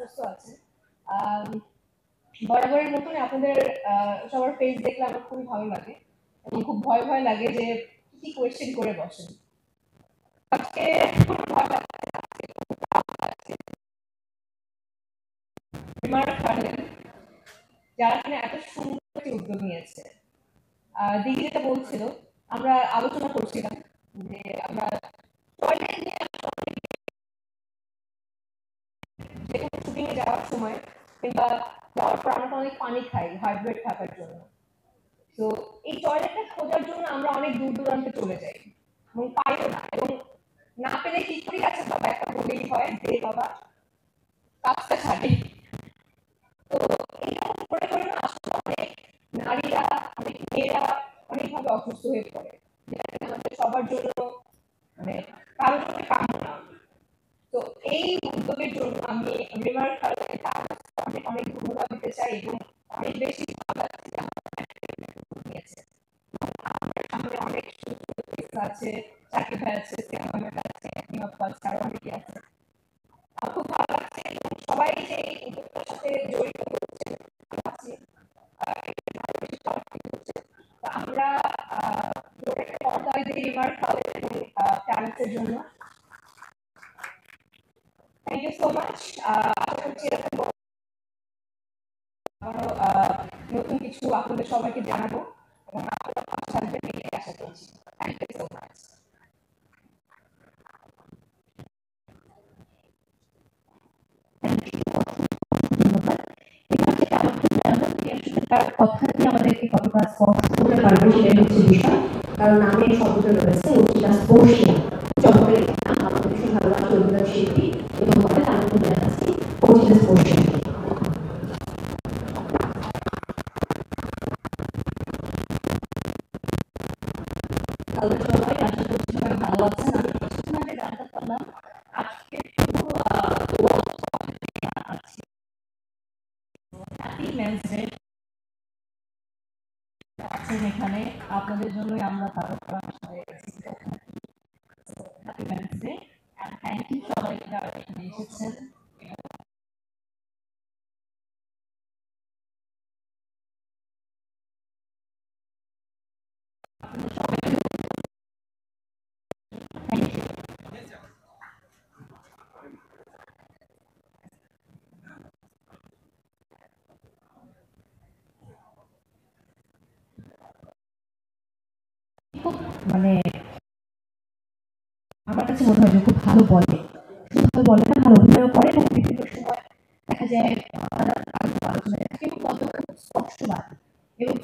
সুস্থ আছেন। বরাবরের মতন আপনাদের সবার ফেস দেখলে আমার খুবই ভালো লাগে এবং খুব ভয় ভয় লাগে যে কি কোয়েশ্চেন করে বসেন। আজকে যারা কিনা এত সুন্দর একটি উদ্যোগ নিয়েছে। দিদি যেটা বলছিল, আমরা আলোচনা করছিলাম যে আমরা টয়লেট নিয়ে যেখানে শুটিং এ যাওয়ার সময় কিংবা যাওয়ার পর আমরা অনেক পানি খাই হাইড্রেট থাকার জন্য। তো এই টয়লেটটা খোঁজার জন্য আমরা অনেক দূর দূরান্তে চলে যাই এবং পাইও না, এবং না পেলে কি করি, আচ্ছা বাবা একটা বলেই হয় যে বাবা কাজটা ছাড়ে। তো এটা করে করে না আসলে অনেক নারীরা, অনেক মেয়েরা অনেকভাবে অসুস্থ হয়ে পড়ে, যেটা আমাদের সবার জন্য মানে কারোর জন্য কাম্য না। তো এই উদ্যোগের জন্য আমি রিমার অনেক অনেক ধন্যবাদ দিতে চাই এবং অনেক বেশি ভালো লাগছে যে নিয়েছে। আমার সামনে অনেক আছে, চাকরি ভাই আছে, সিনেমার আছে, আরো অনেকে আছে। আমার খুব ভালো লাগছে এবং সবাই যে এই উদ্যোগটার সাথে জড়িত হচ্ছে আমরা পর্দায় যে রিমার খালেদ এবং ট্যালেন্টের জন্য থ্যাংক ইউ সো মাচ। আশা করছি এরকম নতুন কিছু আপনাদের সবাইকে জানাবো এবং আপনারা পাশে থাকবেন এই আশা করছি। Thank you so much. তার কথা দিয়ে আমাদেরকে কতটা স্পষ্ট করতে পারবে সেটাই হচ্ছে বিষয়, কারণ নামে শব্দটা রয়েছে উচিত স্পর্শিয়া চমকের নাম আমাদের ভীষণ ভালোবাসা অভিনয় শিল্পী এবং আমাদের আনন্দ দেখাচ্ছি উচিত স্পর্শিয়া। সবাই আশা করছি সবাই ভালো আছেন। আমি কিছুক্ষণ আগে জানতে পারলাম আজকে শুধু আছেন এখানে আপনাদের জন্যই আমরা তাদের থ্যাংক ইউ সবাই যারা এখানে এসেছেন। মানে আমার কাছে মনে হয় যে খুব ভালো বলে, শুধু ভালো বলে না, ভালো অভিনয় করে এবং বিভিন্ন সময় দেখা যায় আলোচনায় থাকে এবং কত স্পষ্টবাদ এবং